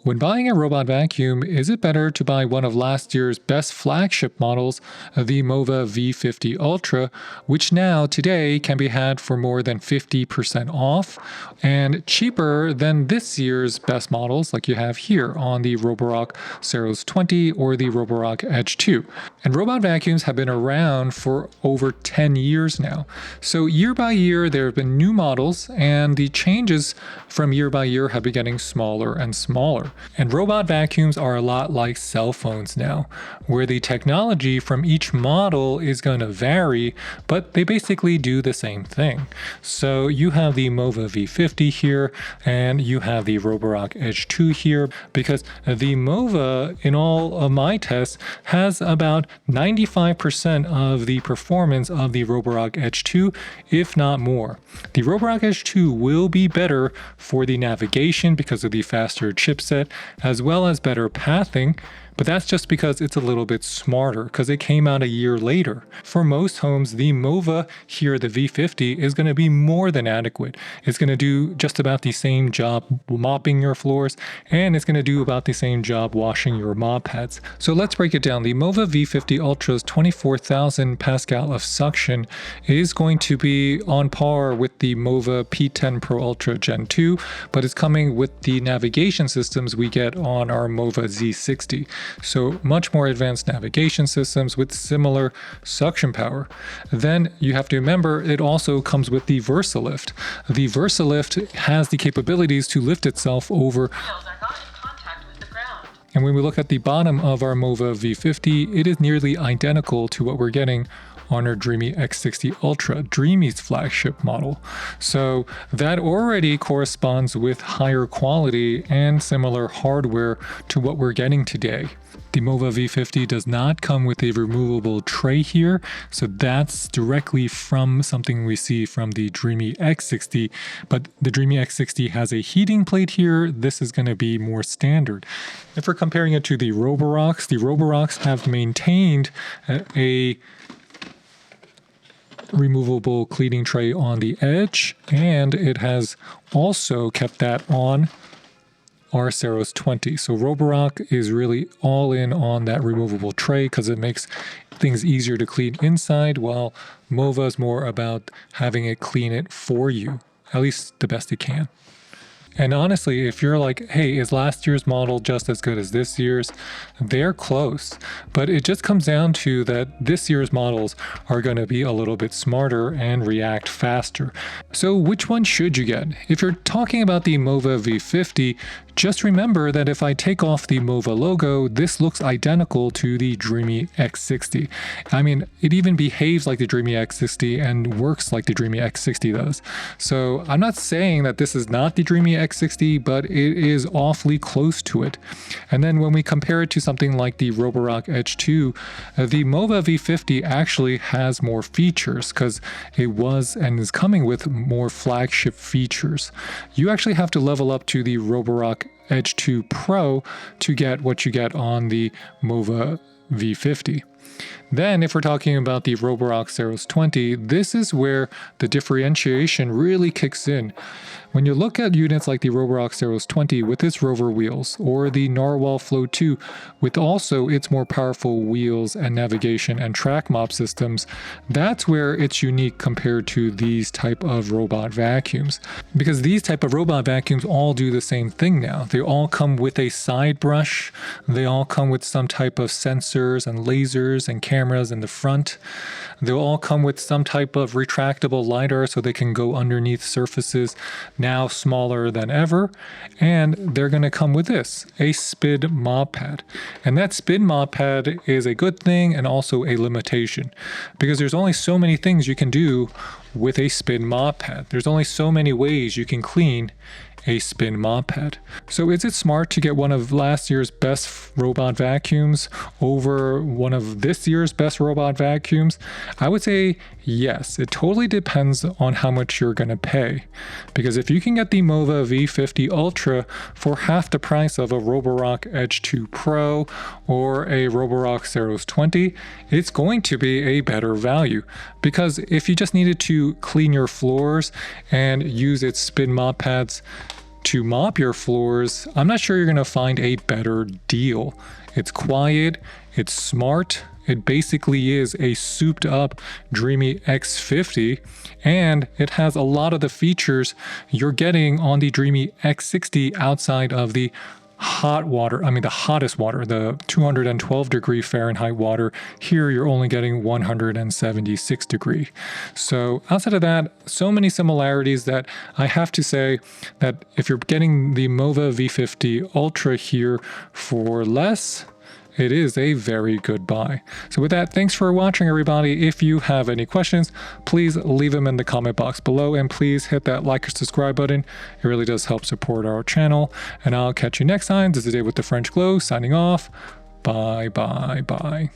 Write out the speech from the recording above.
When buying a robot vacuum, is it better to buy one of last year's best flagship models, the MOVA V50 Ultra, which now today can be had for more than 50% off and cheaper than this year's best models like you have here on the Roborock Saros 20 or the Roborock Edge 2? And robot vacuums have been around for over 10 years now. So year by year, there have been new models, and the changes from year by year have been getting smaller and smaller. And robot vacuums are a lot like cell phones now, where the technology from each model is going to vary, but they basically do the same thing. So you have the MOVA V50 here, and you have the Roborock Edge 2 here, because the MOVA, in all of my tests, has about 95% of the performance of the Roborock Edge 2, if not more. The Roborock Edge 2 will be better for the navigation because of the faster chipset, as well as better pathing, but that's just because it's a little bit smarter because it came out a year later. For most homes, the MOVA here, the V50, is going to be more than adequate. It's going to do just about the same job mopping your floors, and it's going to do about the same job washing your mop pads. So let's break it down. The MOVA V50 Ultra's 24,000 Pascal of suction is going to be on par with the MOVA P10 Pro Ultra Gen 2, but it's coming with the navigation systems we get on our MOVA Z60. So much more advanced navigation systems with similar suction power. Then you have to remember it also comes with the VersaLift. The VersaLift has the capabilities to lift itself over. And when we look at the bottom of our MOVA V50, it is nearly identical to what we're getting on our Dreame X60 Ultra, Dreame's flagship model. So that already corresponds with higher quality and similar hardware to what we're getting today. The MOVA V50 does not come with a removable tray here, so that's directly from something we see from the Dreame X60, but the Dreame X60 has a heating plate here. This is going to be more standard. If we're comparing it to the Roborocks have maintained a removable cleaning tray on the edge, and it has also kept that on our Saros 20. So Roborock is really all in on that removable tray because it makes things easier to clean inside, while MOVA is more about having it clean it for you, at least the best it can. And honestly, if you're like, hey, is last year's model just as good as this year's? They're close, but it just comes down to that this year's models are going to be a little bit smarter and react faster. So which one should you get? If you're talking about the MOVA V50, just remember that if I take off the MOVA logo, this looks identical to the Dreame X60. I mean, it even behaves like the Dreame X60 and works like the Dreame X60 does. So I'm not saying that this is not the Dreame X60, but it is awfully close to it. And then when we compare it to something like the Roborock Edge 2, the MOVA V50 actually has more features because it was and is coming with more flagship features. You actually have to level up to the Roborock Edge 2 Pro to get what you get on the MOVA V50. Then if we're talking about the Roborock Saros 20, this is where the differentiation really kicks in. When you look at units like the Roborock Saros 20 with its rover wheels, or the Narwhal Flow 2 with also its more powerful wheels and navigation and track mop systems, that's where it's unique compared to these type of robot vacuums. Because these type of robot vacuums all do the same thing now. They all come with a side brush, they all come with some type of sensors and lasers and cameras in the front. They'll all come with some type of retractable LiDAR so they can go underneath surfaces, now smaller than ever. And they're going to come with this, a SPID mop pad. And that SPID mop pad is a good thing and also a limitation, because there's only so many things you can do with a SPID mop pad. There's only so many ways you can clean a SPID mop pad. So is it smart to get one of last year's best robot vacuums over one of this year's best robot vacuums? I would say yes. It totally depends on how much you're going to pay. Because if you can get the MOVA V50 Ultra for half the price of a Roborock Edge 2 Pro or a Roborock Saros 20, it's going to be a better value. Because if you just needed to clean your floors and use its SPID mop pads to mop your floors, I'm not sure you're going to find a better deal. It's quiet, it's smart, it basically is a souped up Dreame X50, and it has a lot of the features you're getting on the Dreame X60 outside of the hot water, the hottest water, the 212 degree Fahrenheit water. Here you're only getting 176 degree. So outside of that, so many similarities that I have to say that if you're getting the MOVA V50 Ultra here for less, it is a very good buy. So with that, thanks for watching, everybody. If you have any questions, please leave them in the comment box below, and please hit that like or subscribe button. It really does help support our channel, and I'll catch you next time. This is Dave with the French Glow signing off. Bye, bye, bye.